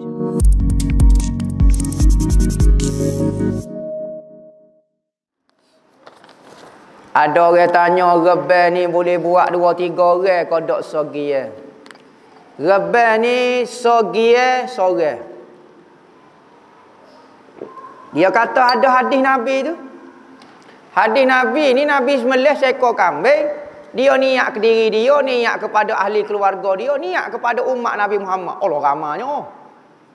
Ada orang tanya rebel ni boleh buat 2-3 orang kodok sogie. Rebel ni sogie sore. Dia kata ada hadis Nabi tu. Hadis Nabi ni Nabi sembelih seekor kambing. Dia niat ke diri dia, niat kepada ahli keluarga dia, niat kepada umat Nabi Muhammad. Allah ramanya.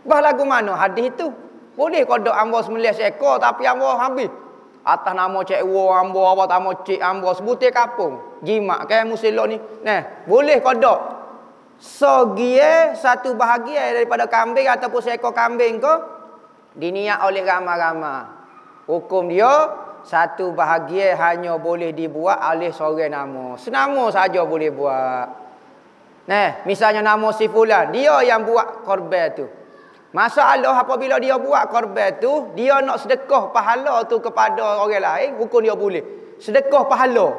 Bah lagu mana hadis tu? Boleh kodok ambo sembelih seekor tapi ambo habis. Atas nama cik wo ambo, apa nama cik ambo, sebutir kapung. Jimat kan musilok ni. Nah, boleh kodok. Sogie satu bahagian daripada kambing ataupun seekor kambing ko diniat oleh ramai-ramai. Hukum dia satu bahagian hanya boleh dibuat oleh seorang nama. Senama saja boleh buat. Nah, misalnya nama si fulan, dia yang buat korban tu. Masalah apabila dia buat korban tu, dia nak sedekah pahala tu kepada orang lain, hukum dia boleh. Sedekah pahala.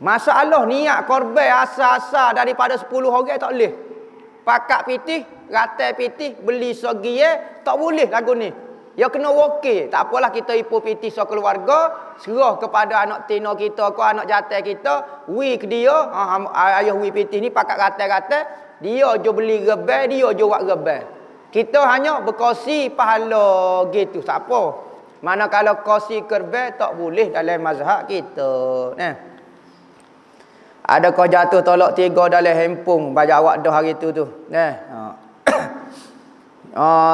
Masalah niat korban asal-asal daripada 10 orang tak boleh. Pakat pitih, ratai pitih, beli sogie, tak boleh lagu ni. Ya kena wakil. Tak apalah kita ipu pitih sekeluarga, serah kepada anak tino kita, ke anak jantan kita, wi ke dia, ayah wi pitih ni pakat ratai-ratai, dia je beli rebel, dia je buat rebel. Kita hanya berkongsi pahala gitu. Siapa? Mana kalau kongsi kerbel tak boleh dalam mazhab kita. Nah. Ada kau jatuh tolak 3 dalam handphone bagi awak dah hari tu. Nah.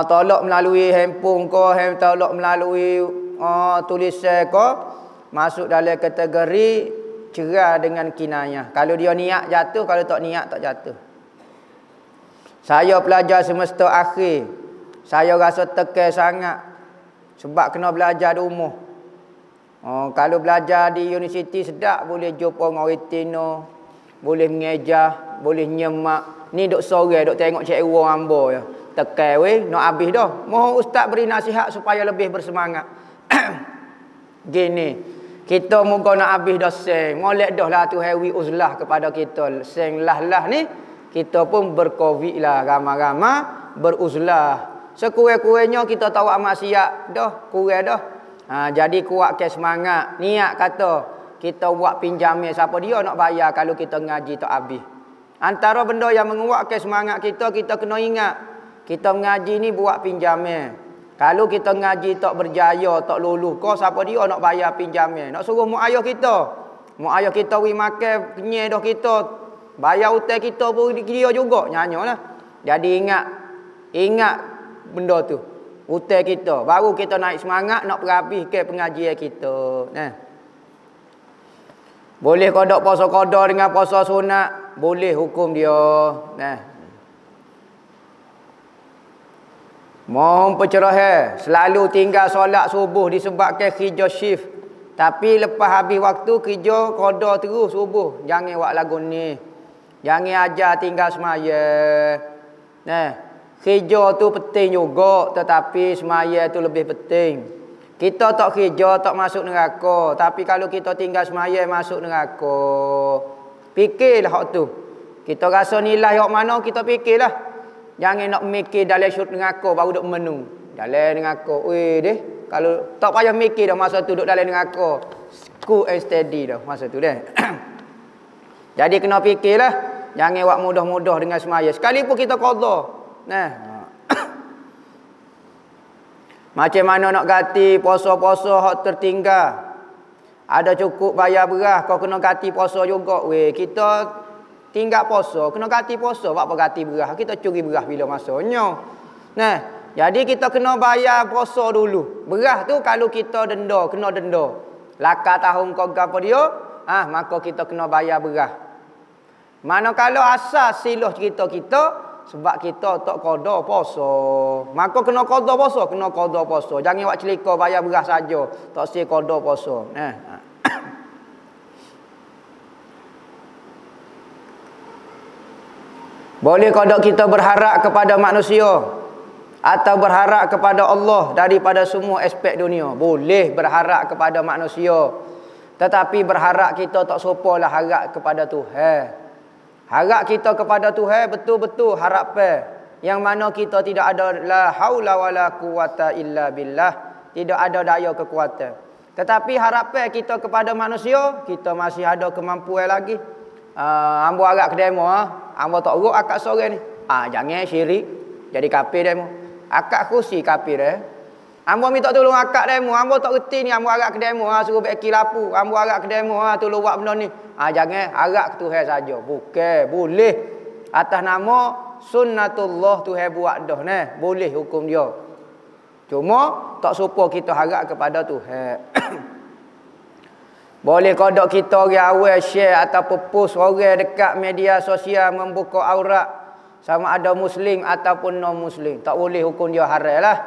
Tolak melalui handphone ko, tolak melalui tulisan ko, masuk dalam kategori cerai dengan kinayah. Kalau dia niat jatuh, kalau tak niat tak jatuh. Saya pelajar semester akhir. Saya rasa tekan sangat sebab kena belajar di rumah. Kalau belajar di universiti sedap, boleh jumpa dengan orang tino, boleh mengejar, boleh nyemak. Ni duk sore duk tengok cik Ewa ambo ya. Tekan weh, nak habis dah. Mohon ustaz beri nasihat supaya lebih bersemangat. Gini, kita muka nak habis dah seng. Molek dah lah tu hewi uzlah kepada kita. Seng lah ni. Kita pun berkovid lah, ramai-ramai beruzlah. Sekurang-kurangnya kita tahu maksiat dah, kurang dah. Jadi kuat ke semangat. Niat kata kita buat pinjaman, siapa dia nak bayar kalau kita ngaji tak habis. Antara benda yang menguatkan semangat kita kena ingat. Kita mengaji ni buat pinjaman. Kalau kita ngaji tak berjaya, tak lulus, kau siapa dia nak bayar pinjaman? Nak suruh mak ayah kita. Mak ayah kita wi makan kenyai dah kita. Bayar hutang kita pun dia juga nyanyalah. Jadi ingat benda tu. Hutang kita. Baru kita naik semangat nak perhabiskan pengajian kita. Nah. Boleh kodok puasa qada dengan puasa sunat, boleh hukum dia. Nah. Mohon pencerahan, selalu tinggal solat subuh disebabkan kerja shift. Tapi lepas habis waktu kerja qada terus subuh. Jangan buat lagu ni. Jangan ajar tinggal semaya. Nah, kerja tu penting juga, tetapi semaya tu lebih penting. Kita tak kerja tak masuk neraka, tapi kalau kita tinggal semaya masuk neraka. Fikirlah hak tu. Kita rasa nilai hak mana kita fikirlah. Jangan nak mikir dalam syurga neraka baru duk menung. Dalam neraka, weh deh. Kalau tak payah mikir dah masa tu duk dalam neraka. Cool and steady dah masa tu deh. Jadi kena fikirlah. Jangan buat mudah-mudah dengan semaya. Sekalipun kita qada. Nah. Macam mana nak ganti puasa-puasa hak tertinggal. Ada cukup bayar beras, kau kena ganti puasa juga. Weh, kita tinggal puasa, kena ganti puasa. Buat apa ganti beras? Kita curi beras bila masanya. Nah, jadi kita kena bayar puasa dulu. Beras tu kalau kita denda, kena denda. Laka tahun kau gapo dia, maka kita kena bayar beras. Manakala asal silah cerita kita sebab kita tak qada puasa, maka kena qada puasa, kena qada puasa. Jangan buat celika bayar beras saja, tak si qada puasa. Boleh qada kita berharap kepada manusia atau berharap kepada Allah daripada semua aspek dunia. Boleh berharap kepada manusia, tetapi berharap kita tak serupalah harap kepada Tuhan. Harap kita kepada Tuhan betul-betul harapan. yang mana kita tidak ada la haula wala quwata illa billah, tidak ada daya kekuatan. Tetapi harapan kita kepada manusia, kita masih ada kemampuan lagi. Ambo agak ke demo, ambo tak urut akak sore ni. Jangan syirik jadi kafir demo. Akak kursi kafir Ambo minta tolong akak demo, ambo tak reti ni, ambo agak ke demo, suruh beki lapu, ambo agak ke demo, tolong buat benda ni. Jangan agak ke Tuhan saja. Bukan, boleh. Atas nama sunnatullah Tuhan buat dah ni, boleh hukum dia. Cuma tak serupa kita harap kepada Tuhan. Boleh kodok kita orang awal share ataupun post orang dekat media sosial membuka aurat sama ada muslim ataupun non muslim. Tak boleh hukum dia haram lah.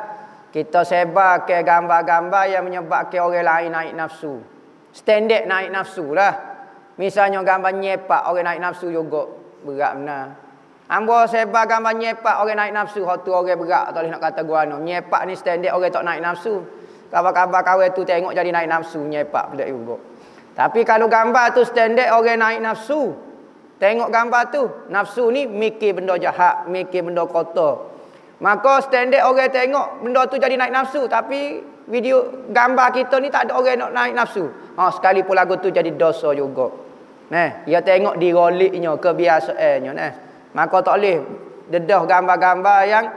Kita sebar ke gambar-gambar yang menyebabkan orang lain naik nafsu. Standard naik nafsu lah. Misalnya gambar nyepak orang naik nafsu juga. Berat benar. Ambo sebar gambar nyepak orang naik nafsu, hak tu orang berat, tak boleh nak kata guano. Nyepak ni standard orang tak naik nafsu. Kabar-kabar kawan tu tengok jadi naik nafsu, nyepak pelik juga. Tapi kalau gambar tu standard orang naik nafsu. Tengok gambar tu, nafsu ni mikir benda jahat, mikir benda kotor. Maka standard orang tengok benda tu jadi naik nafsu, tapi video gambar kita ni tak ada orang nak naik nafsu. Sekali pun lagu tu jadi dosa juga. Dia tengok diroliknya, kebiasaannya Maka tak boleh dedah gambar-gambar yang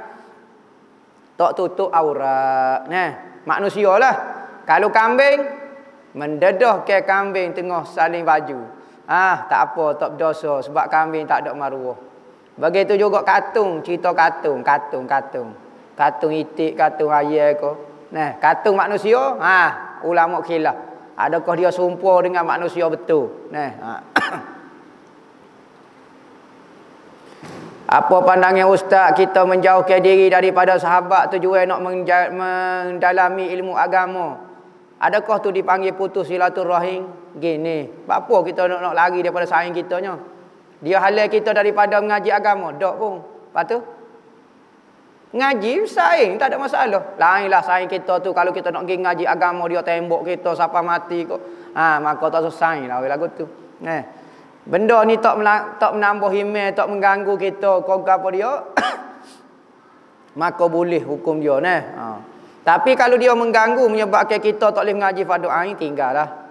tak tutup aurat. Manusia lah. Kalau kambing, mendedah ke kambing tengah saling baju. Tak apa, tak berdosa sebab kambing tak ada maruah. Begitu juga katung, cerita katung. Katung itik, katung ayah ke. Katung manusia, ulama khilaf. Adakah dia sumpah dengan manusia betul? Apa pandangan ustaz kita menjauhkan diri daripada sahabat tujuan nak mendalami ilmu agama? Adakah tu dipanggil putus silaturahim? Gini, apa kita nak lari daripada saing kitanya? Dia halal kita daripada mengaji agama, dak pun. Lepas tu ngaji saing tak ada masalah. Lainlah saing kita tu kalau kita nak pergi ngaji agama dia tembok kita sampai mati kok. Maka tak saing lah lagu tu. Benda ni tak menambah himmah, tak mengganggu kita kau apa dia. Maka boleh hukum dia Tapi kalau dia mengganggu menyebabkan kita tak boleh mengaji fardu ain, tinggallah.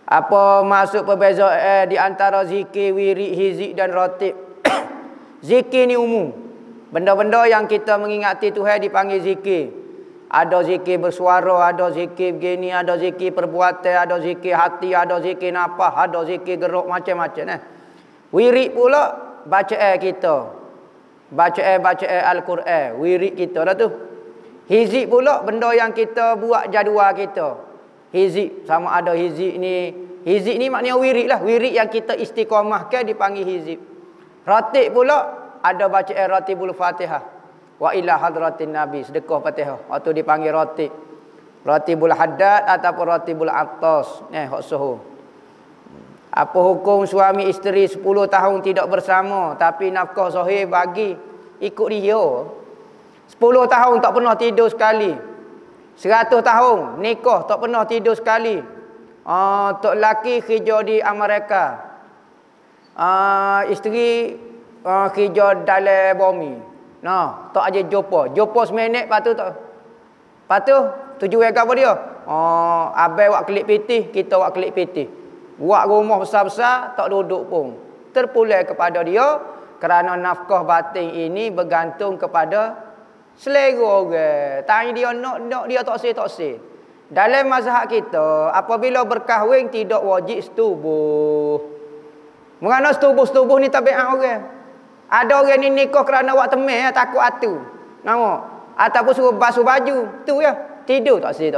Apa maksud perbezaan di antara zikir, wirid, hizib dan ratib? Zikir ni umum. Benda-benda yang kita mengingati Tuhan dipanggil zikir. Ada zikir bersuara, ada zikir begini, ada zikir perbuatan, ada zikir hati, ada zikir nafas, ada zikir gerak, macam-macam. Wirid pula bacaan kita. Bacaan Al-Quran, wirid kita lah tu. Hizib pula benda yang kita buat jadual kita. Hizib sama ada hizib ni maknanya wirid lah. Wirid yang kita istiqamahkan dipanggil hizib. Ratib pula ada bacaan ratibul Fatihah. Wa ila hadratin Nabi, sedekah Fatihah. Waktu dipanggil ratib. Ratibul haddad ataupun ratibul atas. Hak suhu. Apa hukum suami isteri 10 tahun tidak bersama tapi nafkah zahir bagi ikut dia? 10 tahun tak pernah tidur sekali. 100 tahun nikah tak pernah tidur sekali. Tok lelaki kerja di Amerika. Isteri kerja dalam bumi. Tak aja Jopo seminit lepas tu tak. Lepas tu tujuan apa dia? Abai buat klik pitih, kita buat klik pitih. Buat rumah besar-besar tak duduk pun. Terpulang kepada dia kerana nafkah batin ini bergantung kepada selera orang. Tanya dia nak dia tak say. Dalam mazhab kita, apabila berkahwin tidak wajib setubuh. Mengapa setubuh ni tabiat orang? Ada orang ni nikah kerana awak temeh takut atu. Nama ataupun suruh basuh baju, tu ya. Tidur tak say.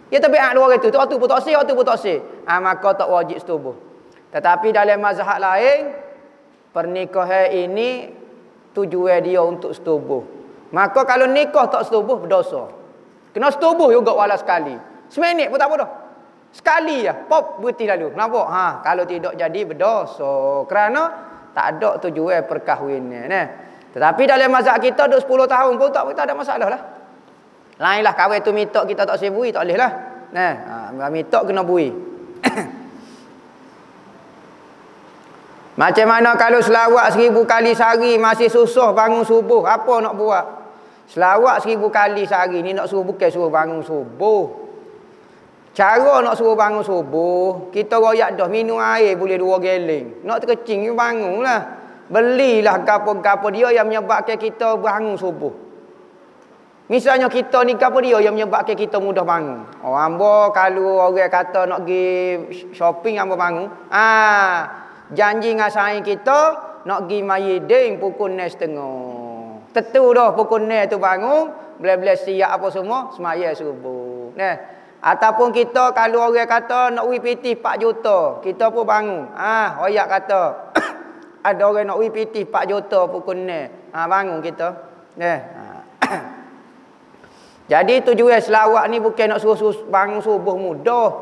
Ya tabiat dua orang tu pun tak say, tu pun tak say. Maka tak wajib setubuh. Tetapi dalam mazhab lain, pernikahan ini tujuan dia untuk setubuh. Maka kalau nikah tak setubuh berdosa. Kena setubuh juga walau sekali. Seminit pun tak apa dah. Sekali ya, pop berhenti lalu. Nampak? Kalau tidak jadi berdosa. Kerana tak ada tujuan perkahwinan. Tetapi dalam mazhab kita duk 10 tahun pun tak ada masalah lah. Lainlah kahwin tu mitok kita tak sebui tak boleh lah. Mitok kena bui. Macam mana kalau selawat 1000 kali sehari masih susah bangun subuh, apa nak buat? Selawat 1000 kali sehari ni nak suruh bukan suruh bangun subuh. Cara nak suruh bangun subuh, kita royak dah minum air boleh 2 geleng. Nak terkecing bangunlah. Belilah gapo-gapo dia yang menyebabkan kita bangun subuh. Misalnya kita ni gapo dia yang menyebabkan kita mudah bangun. Oh hamba kalau orang kata nak pergi shopping hamba bangun. Janji dengan saing kita nak pergi Mayiding pukul 9.30. Tentu dah pukul 9 tu bangun, boleh-boleh siap apa semua, semaya subuh. Nah, ataupun kita kalau orang kata nak WPT 4 juta, kita pun bangun. Royak kata ada orang nak WPT 4 juta pukul 9. Bangun kita. Nah. Jadi tujuan selawat ni bukan nak suruh bangun subuh mudah.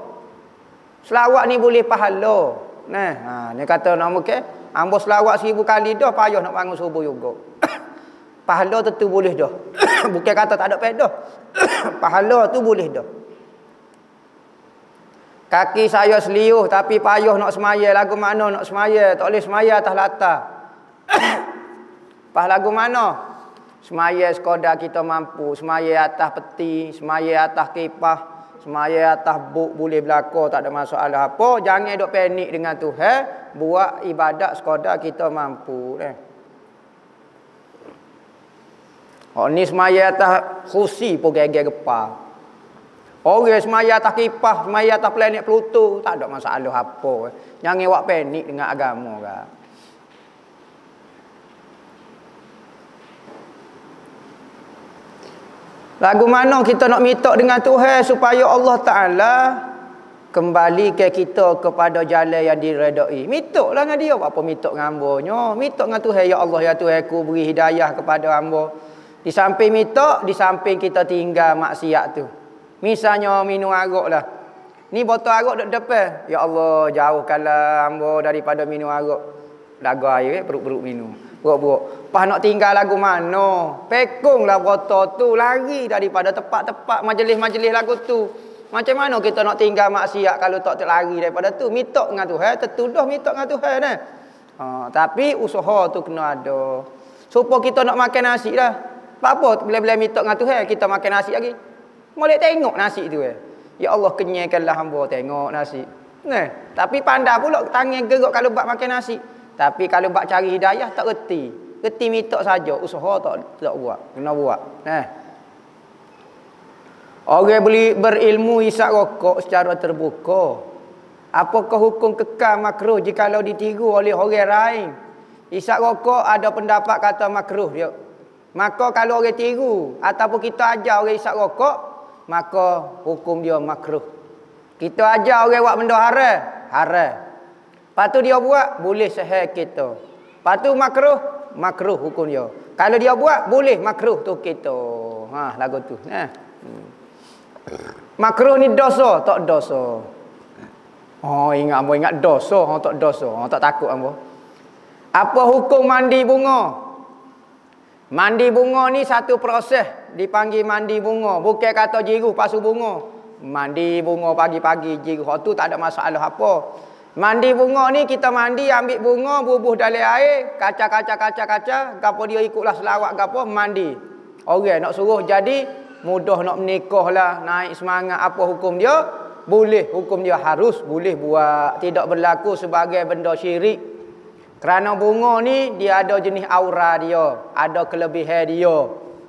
Selawat ni boleh pahala. Nah, ni kata nak mungkin hamba selawat 1000 kali dah payah nak bangun subuh juga. Pahala tentu boleh dah. Bukan kata tak ada pedah. Pahala tu boleh dah. Kaki saya seliuh tapi payah nak semaya. Lagu mana nak semaya? Tak boleh semaya atas latar. Pas lagu mana? Semaya sekadar kita mampu. Semaya atas peti, semaya atas kipas, semaya atas buk boleh berlaku, tak ada masalah apa. Jangan duk panik dengan Tuhan. Buat ibadat sekadar kita mampu. Ni semaya atas kursi pun geger gepa. Orang semaya atas kipas, semaya atas planet Pluto, tak ada masalah apa. Jangan buat panik dengan agama kan. Lagu mana kita nak minta dengan Tuhan supaya Allah Ta'ala kembali ke kita kepada jalan yang diredai. Minta lah dengan dia. Apa minta dengan hambanya? Minta dengan Tuhan. Ya Allah, ya Tuhan, ku beri hidayah kepada hamba. Di samping minta, di samping kita tinggal maksiat tu. Misalnya minum arak lah. Ni botol arak duduk depan. Ya Allah, jauhkanlah hamba daripada minum arak. Daga air, perut-perut minum. Buruk-buruk. Pas nak tinggal lagu mana? Pekunglah botol tu, lari daripada tempat-tempat majlis-majlis lagu tu. Macam mana kita nak tinggal maksiat kalau tak terlari daripada tu? Minta dengan Tuhan, tertuduh minta dengan Tuhan tapi usaha tu kena ada. Supaya kita nak makan nasi dah. Apa bila-bila minta dengan Tuhan kita makan nasi lagi? Molek tengok nasi tu Ya Allah, kenyangkanlah hamba tengok nasi. Tapi pandai pula tangan gerak kalau buat makan nasi. Tapi kalau buat cari hidayah tak reti. Reti minta saja, usaha tak buat. Kena buat. Orang berilmu isap rokok secara terbuka. Apakah hukum kekal makruh jikalau ditiru oleh orang lain? Isap rokok ada pendapat kata makruh dia. Maka kalau orang tiru ataupun kita ajar orang isap rokok, maka hukum dia makruh. Kita ajar orang buat benda haram. Lepas tu dia buat, boleh sahih kita. Lepas tu makruh hukum dia. Kalau dia buat, boleh makruh tu kita. Lagu tu. Makruh ni dosa, tak dosa. Ingat dosa, tak dosa. Tak takut hamba. Apa hukum mandi bunga? Mandi bunga ni satu proses dipanggil mandi bunga. Bukan kata jiruh pasu bunga. Mandi bunga pagi-pagi jiruh. Tu tak ada masalah apa. Mandi bunga ni kita mandi ambil bunga bubuh dalam air, kaca. Gapo dia ikutlah selawat gapo mandi. Orang nak suruh jadi mudah nak menikah lah, naik semangat apa hukum dia? Boleh, hukum dia harus boleh buat. Tidak berlaku sebagai benda syirik. Kerana bunga ni dia ada jenis aura dia, ada kelebihan dia.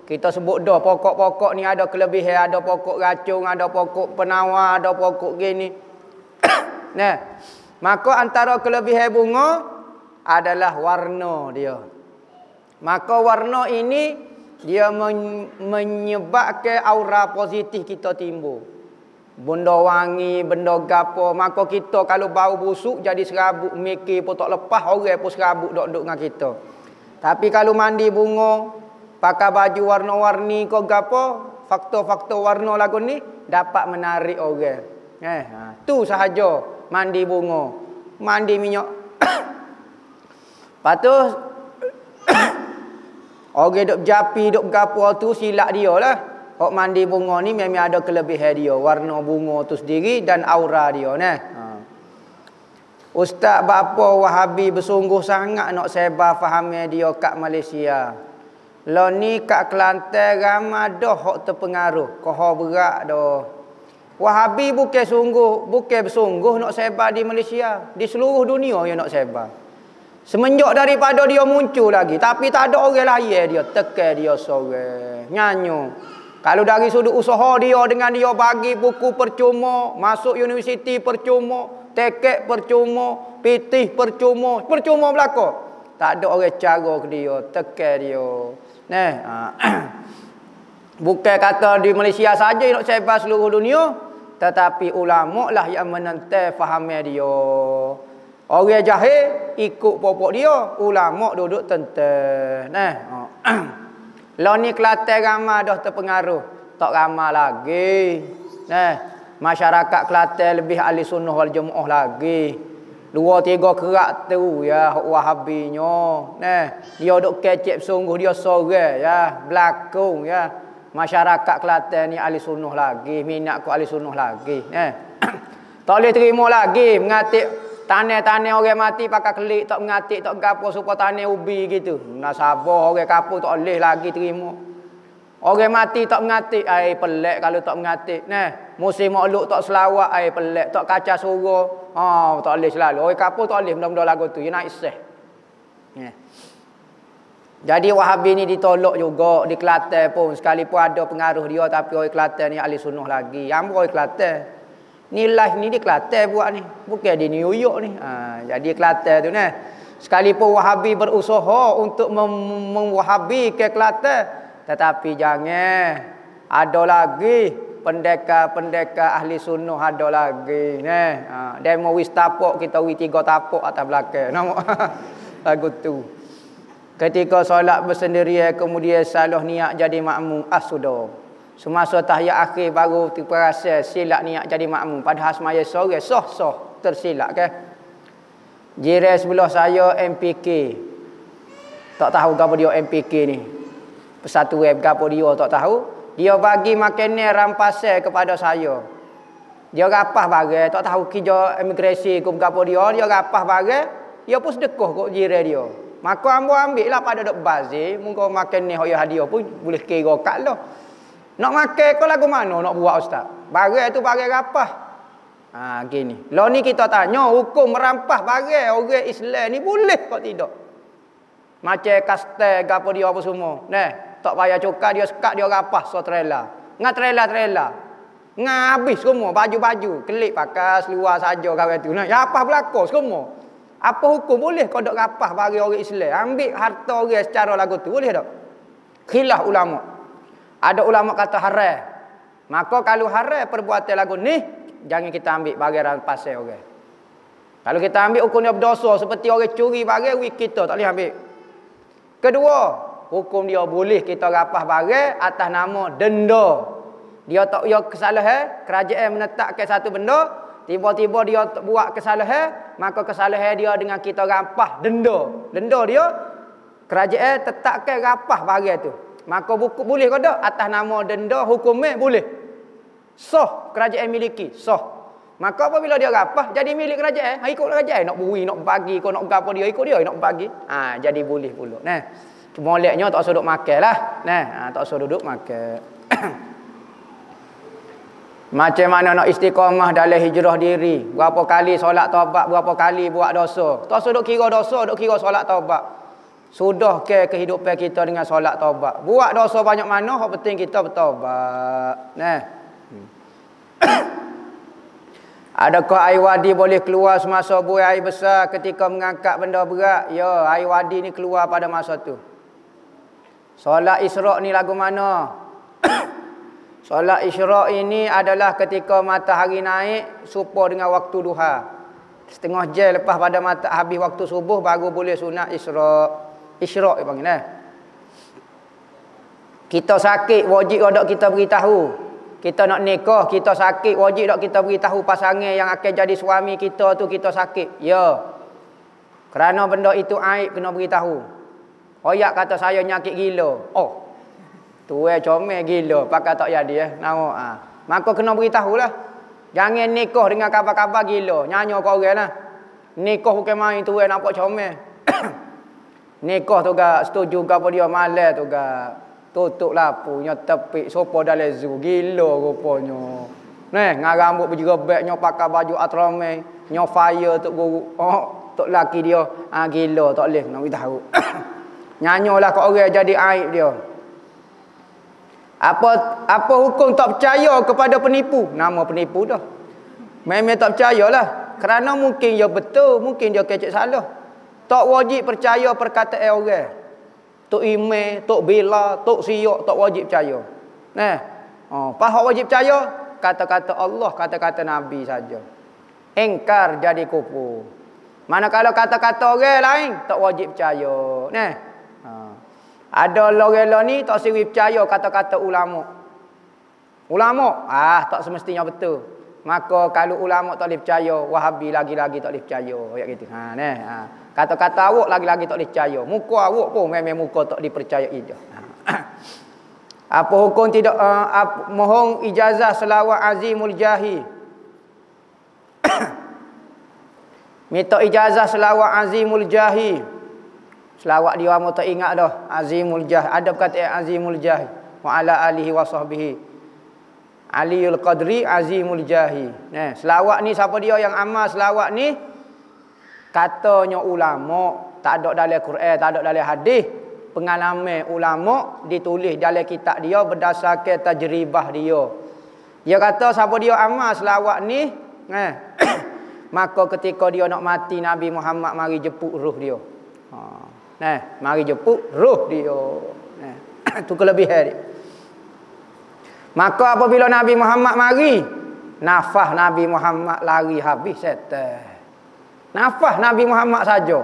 Kita sebut dah pokok-pokok ni ada kelebihan, ada pokok racun, ada pokok penawar, ada pokok gini. Maka antara kelebihan bunga adalah warna dia. Maka warna ini dia menyebabkan aura positif kita timbul. Benda wangi, benda gapo. Maka kita kalau bau busuk jadi serabut, mikir pun tak lepas, orang pun serabut duduk dengan kita. Tapi kalau mandi bunga, pakai baju warna-warni ke gapo, faktor-faktor warna lagu ni dapat menarik orang. Tu sahaja mandi bunga. Mandi minyak. Lepas tu orang duk japi, duk gapo tu silap dia lah. Hok mandi bunga ni memang ada kelebihan dia. Warna bunga tu sendiri dan aura dia. Ustaz bapa Wahabi bersungguh sangat nak sebar fahamnya dia kat Malaysia. Lo ni kat Kelantan ramai dah hok terpengaruh. Koh berat dah. Wahabi bukan bersungguh nak sebar di Malaysia. Di seluruh dunia yang nak sebar. Semenjak daripada dia muncul lagi. Tapi tak ada orang lain dia. Tekan dia seorang. Nyanyo. Kalau dari sudut usaha dia dengan dia bagi buku percuma. Masuk universiti percuma. Tekek percuma. Pitih percuma. Percuma belakang. Tak ada orang cara ke dia. Tekan dia. Bukan kata di Malaysia saja nak sebar seluruh dunia, tetapi ulama lah yang menentai fahamnya dia. Orang jahil ikut popok dia, ulama duduk tentai. Lah ni Kelantan ramai dah terpengaruh, tak ramai lagi. Masyarakat Kelantan lebih ahli sunnah wal jamaah lagi. 2-3 kerak tu ya Wahabinya. Dia duk kecep sungguh dia sorang ya, belakang ya. Masyarakat Kelantan ni ahli sunnah lagi, minat ku ahli sunnah lagi. Tak boleh terima lagi mengatik tanah-tanah orang mati pakai kelik, tak mengatik tak gapo supaya tanah ubi gitu. Nasabah orang kapur tak boleh lagi terima. Orang mati tak mengatik, ai pelik kalau tak mengatik. Musim mauluk tak selawat, ai pelik, tak kaca surau. Tak boleh selalu. Orang kapur tak boleh benda-benda lagu tu, dia nak iseh. Jadi Wahabi ni ditolak juga di Kelantan pun. Sekalipun ada pengaruh dia, tapi orang Kelantan ni ahli sunnah lagi. Yang orang Kelantan. Ni live ni di Kelantan buat ni. Bukan di New York ni. Jadi Kelantan tu ni. Sekalipun Wahabi berusaha untuk memwahabi ke Kelantan. Tetapi jangan. Ada lagi pendekar-pendekar ahli sunnah ada lagi. Demo wis tapok, kita wis 3 tapok atas belakang. Nama lagu tu. Ketika solat bersendirian kemudian salah niat jadi makmum, sudah. Semasa tahiyat akhir baru terperasa silap niat jadi makmum. Padahal semaya sore sah tersilap ke. Jiran sebelah saya MPK. Tak tahu apa dia MPK ni. Persatuan apa dia tak tahu. Dia bagi makanan rampasan kepada saya. Dia rapah barang, tak tahu kerja imigrasi ke apa dia rapah barang, dia pun sedekah kat jiran dia. Maka ambil lah pada dok bazir, mungkin makan ni hoya hadiah pun boleh kira kat lah. Nak makan kau lagu mana nak buat ustaz? Barang tu barang rapah. Gini. Lah ni kita tanya hukum merampah barang orang Islam ni boleh kok tidak? Macam kastel ke apa dia apa semua. Tak payah cukar dia sekat dia rapah so trailer. Ngah trailer. Ngah habis semua baju-baju, kelip pakai seluar saja kawan tu. Ya apa berlaku semua? Apa hukum boleh kau dok rapah bagi orang Islam? Ambil harta orang secara lagu tu boleh tak? Khilaf ulama. Ada ulama kata haram. Maka kalau haram perbuatan lagu ni, jangan kita ambil bagi rampasan orang. Kalau kita ambil hukum dia berdosa seperti orang curi barang kita tak boleh ambil. Kedua, hukum dia boleh kita rapah barang atas nama denda. Dia tak ya kesalahan, kerajaan menetapkan satu benda, tiba-tiba dia buat kesalahan, maka kesalahan dia dengan kita rapah denda. Denda dia kerajaan tetapkan rapah barang tu. Maka buku boleh ke tak atas nama denda hukumnya boleh. Sah kerajaan miliki, sah. Maka apabila dia rapah jadi milik kerajaan, ikut kerajaan nak beri, nak bagi, kau nak gapo dia ikut dia nak bagi. Jadi boleh pula. Moleknya tak usah duduk makan lah. Tak usah duduk makan. Macam mana nak istiqamah dalam hijrah diri. Berapa kali solat taubat, berapa kali buat dosa. Tak usah duduk kira dosa, duduk kira solat taubat. Sudah ke kehidupan kita dengan solat taubat. Buat dosa banyak mana, yang penting kita bertaubat. Adakah air wadi boleh keluar semasa buai air besar ketika mengangkat benda berat? Ya, air wadi ni keluar pada masa tu. Solat Isra' ni lagu mana? Solat Isra' ini adalah ketika matahari naik serupa dengan waktu duha. Setengah jam lepas pada habis waktu subuh baru boleh sunat Isra'. Isra' dipanggil. Kita sakit wajib dak kita beritahu. Kita nak nikah, kita sakit wajib dak kita beritahu pasangan yang akan jadi suami kita tu kita sakit. Ya. Kerana benda itu aib kena beritahu. Hoyak kata saya nyakit gila. Tu comel gila, pakai tak jadi nama. Maka kena beritahulah. Jangan nikah dengan kabar-kabar gila, nyanyi kau orang lah. Nikah bukan main tu nampak comel. Nikah tu gak setuju gak apa dia malam tu gak tutup lapunya tepik sofa dalam zoo gila rupanya. Neh ngah rambut berjerebek nyo pakai baju atrame, nyo fire tok guru. Oh, tok laki dia gila tak leh nak tahu. Nyanyolah kat orang jadi aib dia. Apa hukum tak percaya kepada penipu? Nama penipu dah. Memang tak percayalah. Kerana mungkin dia betul, mungkin dia kecek salah. Tak wajib percaya perkataan orang. Tok email, tok bila, tok siok, tak wajib percaya. Nah, pas wajib percaya kata-kata Allah, kata-kata Nabi saja. Engkar jadi kufur. Manakala kata-kata orang lain tak wajib percaya. Nah. Ada orang ni tak siri percaya kata-kata ulama. Ulama tak semestinya betul. Maka kalau ulama tak boleh percaya, Wahabi lagi-lagi tak boleh percaya. Ayat gitu. Kata-kata awak lagi-lagi tak boleh percaya. Muka awak pun memang muka tak dipercayai dah. Apa hukum tidak mohon ijazah selawat Azimul Jahi? Minta ijazah selawat Azimul Jahi. Selawat dia amu tak ingat dah. Azimul Jah. Ada perkataan Azimul Jah. Wa ala alihi wa sahbihi. Aliyul Qadri Azimul Jahi. Nah, selawat ni siapa dia yang amal selawat ni? Katanya ulama, tak ada dalam Quran, tak ada dalam hadis. Pengalaman ulama ditulis dalam kitab dia berdasarkan tajribah dia. Dia kata siapa dia amal selawat ni, maka ketika dia nak mati Nabi Muhammad mari jemput roh dia. Mari jemput roh dia. Itu kelebihan dia. Maka apabila Nabi Muhammad mari, nafas Nabi Muhammad lari habis setan. Nafas Nabi Muhammad saja.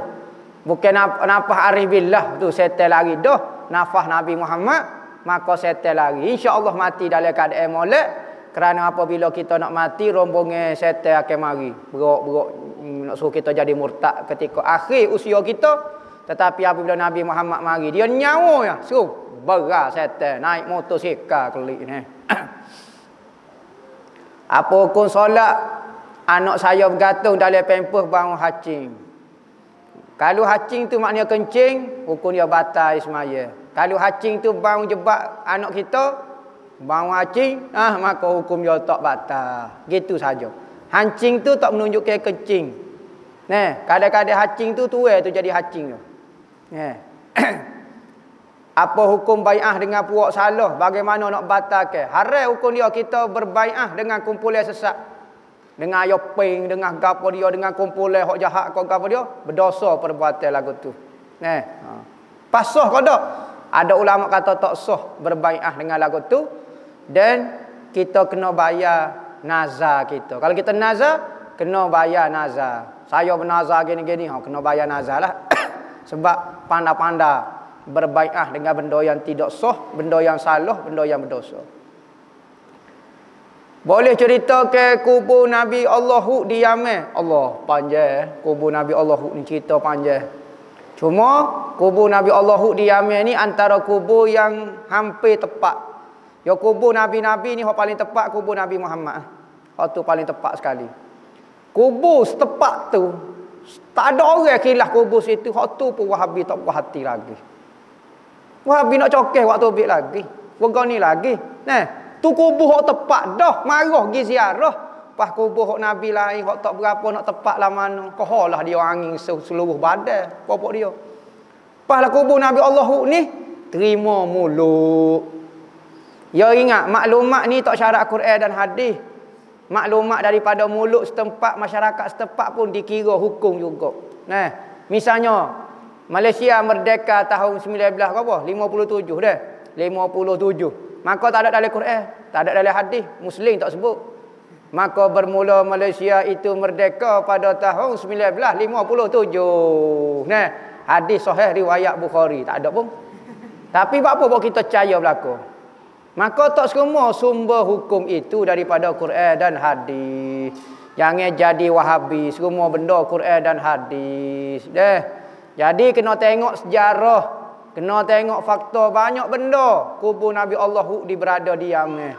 Bukan nafas arif billah tu setan lari dah. Nafas Nabi Muhammad maka setan lari. Insya-Allah mati dalam keadaan molek. Kerana apabila kita nak mati rombongan setan akan mari. Berok-berok nak suruh kita jadi murtad ketika akhir usia kita. Tetapi apabila Nabi Muhammad mari, dia nyawa ya, suruh berat setan naik motosikal kelik ni. Apa hukum solat anak saya bergantung dalam pempers bangun hacing? Kalau hacing tu maknanya kencing, hukum dia batal semaya. Kalau hacing tu bangun jebak anak kita, bangun hacing, maka hukum dia tak batal. Gitu saja. Hancing tu tak menunjukkan kencing. Nah, kadang-kadang hacing tu tuai tu jadi hacing tu. Apa hukum bai'ah dengan puak salah? Bagaimana nak batalkan? Haram hukum dia kita berbai'ah dengan kumpulan sesat. Dengan ayoping, dengan gapo dia, dengan kumpulan hok jahat kau gapo dia, berdosa perbuatan lagu tu. Pasah kau dak? Ada ulama kata tak sah berbai'ah dengan lagu tu dan kita kena bayar nazar kita. Kalau kita nazar, kena bayar nazar. Saya bernazar gini-gini, kena bayar nazar lah. Sebab pandai-pandai berbai'ah dengan benda yang tidak sah, benda yang salah, benda yang berdosa. Boleh cerita ke kubur Nabi Allahu di Yaman? Allah panjang. Kubur Nabi Allahu ni cerita panjang. Cuma kubur Nabi Allahu di Yaman ni antara kubur yang hampir tepat. Ya kubur Nabi-Nabi ni yang paling tepat kubur Nabi Muhammad. Hak tu paling tepat sekali. Kubur setepat tu tak ada orang khilaf kubur situ. Hak tu pun Wahabi tak puas hati lagi. Wahabi nak cokeh waktu tobik lagi. Bergani lagi. Nah, tu kubur hak tepat dah. Marah pergi ziarah. Pas kubur hak Nabi lain hak tak berapa nak tepat lah mana. Koholah dia angin seluruh badan popok dia. Pas lah kubur Nabi Allahu ni terima mulut. Ya ingat maklumat ni tak syarat Quran dan hadis. Maklumat daripada mulut setempat, masyarakat setempat pun dikira hukum juga. Nah, misalnya Malaysia merdeka tahun 19 berapa? 57 dah. 57. Maka tak ada dalam Quran, tak ada dalam hadis, Muslim tak sebut. Maka bermula Malaysia itu merdeka pada tahun 1957. Nah, hadis sahih riwayat Bukhari, tak ada pun. Tapi apa kita percaya berlaku? Maka tak semua sumber hukum itu daripada Quran dan hadis. Jangan jadi Wahabi, semua benda Quran dan hadis. Jadi kena tengok sejarah, kena tengok fakta banyak benda. Kubur Nabi Allah di berada di Yaman.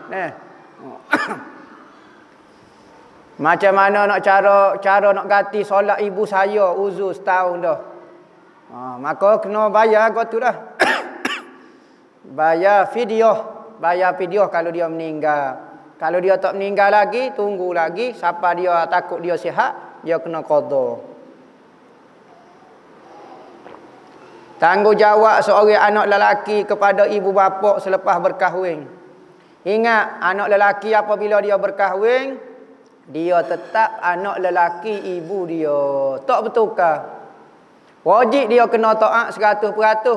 Macam mana nak cara nak ganti solat ibu saya uzur setahun dah. Maka kena bayar kau tu dah. Bayar video kalau dia meninggal. Kalau dia tak meninggal lagi, tunggu lagi sampai dia takut dia sihat, dia kena qada. Tanggungjawab seorang anak lelaki kepada ibu bapa selepas berkahwin. Ingat, anak lelaki apabila dia berkahwin, dia tetap anak lelaki ibu dia. Tak bertukar. Wajib dia kena taat 100%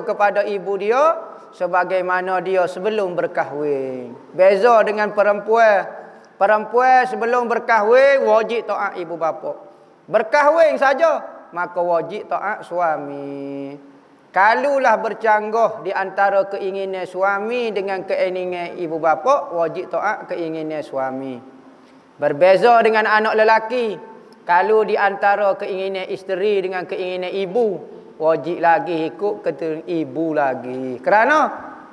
kepada ibu dia sebagaimana dia sebelum berkahwin. Beza dengan perempuan. Perempuan sebelum berkahwin wajib taat ibu bapa. Berkahwin saja maka wajib taat suami. Kalulah bercanggah di antara keinginan suami dengan keinginan ibu bapa, wajib taat keinginan suami. Berbeza dengan anak lelaki. Kalau di antara keinginan isteri dengan keinginan ibu, wajib lagi ikut kata ibu lagi. Kerana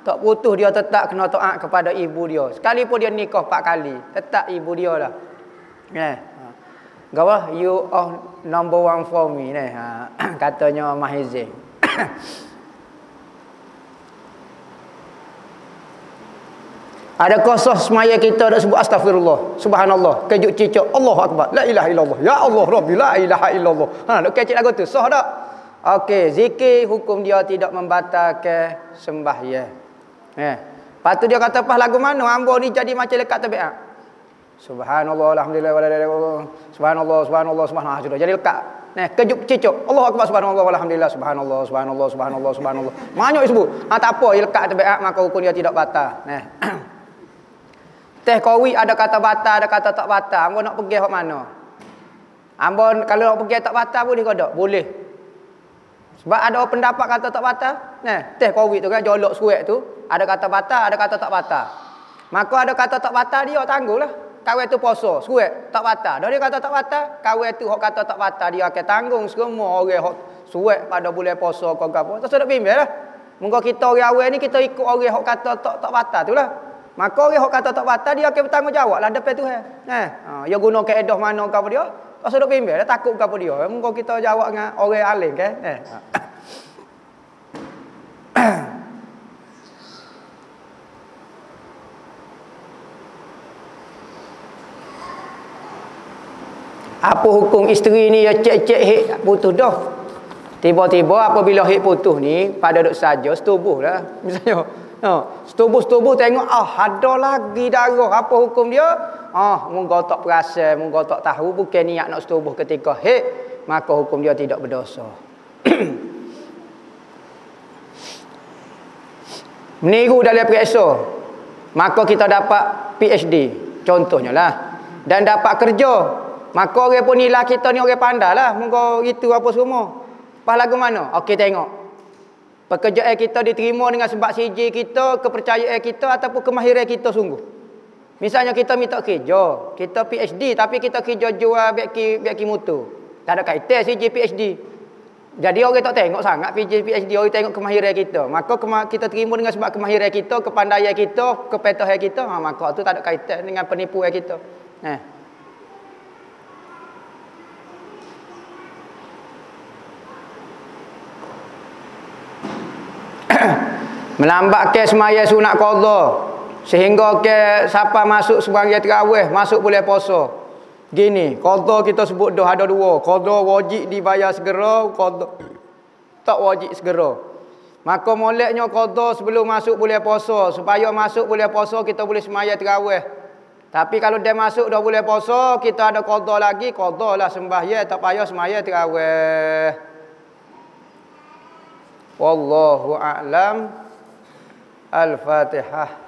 tak putus dia tetap kena taat kepada ibu dia. Sekalipun dia nikah 4 kali, tetap ibu dia lah. Gawa, you are number one for me. Katanya Mahizin. Ada kosong semaya kita nak sebut astagfirullah, subhanallah, kejut cicak, Allahu akbar, la ilaha illallah, ya Allah Rabbi, la ilaha illallah. Nak kecil lagu tu, sah tak? Okey, zikir hukum dia tidak membatalkan sembahyang. Lepas tu dia kata, pas lagu mana hamba ni jadi macam lekat tabiat. Subhanallah, alhamdulillah, subhanallah, subhanallah, subhanallah, sudah jadi lekat. Kejut cicak, Allahu akbar, subhanallah, alhamdulillah, subhanallah, subhanallah, subhanallah, subhanallah. Banyak disebut. Tak apa, dia lekat tabiat, maka hukum dia tidak batal. Teh kawi ada kata batal, ada kata tak batal. Hamba nak pergi hok mana? Hamba kalau nak pergi tak batal boleh ke tak? Boleh. Sebab ada pendapat kata tak batal. Teh kawi tu kan jolok suek tu, ada kata batal, ada kata tak batal. Maka ada kata tak batal dia tangguhlah. Kawan tu puasa, suek tak batal. Dah dia kata tak batal, kawan tu hok kata tak batal dia akan tanggung semua orang hok suek pada bulan puasa kau gapo. Tak sedap bimbanglah. Munggo kita orang awal ni kita ikut orang hok kata tak batal tu lah. Maka orang yang kata tak batal dia akan bertanggungjawab lah depan Tuhan. Dia guna kaedah mana ke apa dia? Tak sedap bimbang, dia takut ke apa dia. Mungkin kita jawab dengan orang alim kan. Apa hukum isteri ni dia cek-cek hik putus dah. Tiba-tiba apabila hik putus ni pada duk saja setubuh lah. Misalnya setubuh-setubuh tengok ada lagi darah, apa hukum dia? Munggo tak perasan, munggo tak tahu, bukan niat nak setubuh ketika haid, maka hukum dia tidak berdosa. Meniru dalam periksa, maka kita dapat PhD contohnya lah, dan dapat kerja, maka orang pun nilai kita ni orang pandai lah, munggo itu apa semua. Pas lagu mana? Okey, tengok pekerjaan kita diterima dengan sebab siji kita, kepercayaan kita ataupun kemahiran kita sungguh. Misalnya kita minta kerja, kita PhD tapi kita kerja jual beki motor. Tak ada kaitan siji PhD. Jadi orang tak tengok sangat PhD, orang tengok kemahiran kita. Maka kita terima dengan sebab kemahiran kita, kepandaian kita, kepetahan kita, maka tu tak ada kaitan dengan penipuan kita. Melambatkan semaya sunat qada sehingga ke siapa masuk sebagai tarawih, masuk boleh puasa. Gini, qada kita sebut dah ada dua. Qada wajib dibayar segera, qada tak wajib segera. Maka moleknya qada sebelum masuk boleh puasa, supaya masuk boleh puasa kita boleh semaya tarawih. Tapi kalau dia masuk dah boleh puasa, kita ada qada lagi, qadalah sembahyang, tak payah semaya tarawih. Wallahu a'lam. Al-Fatihah.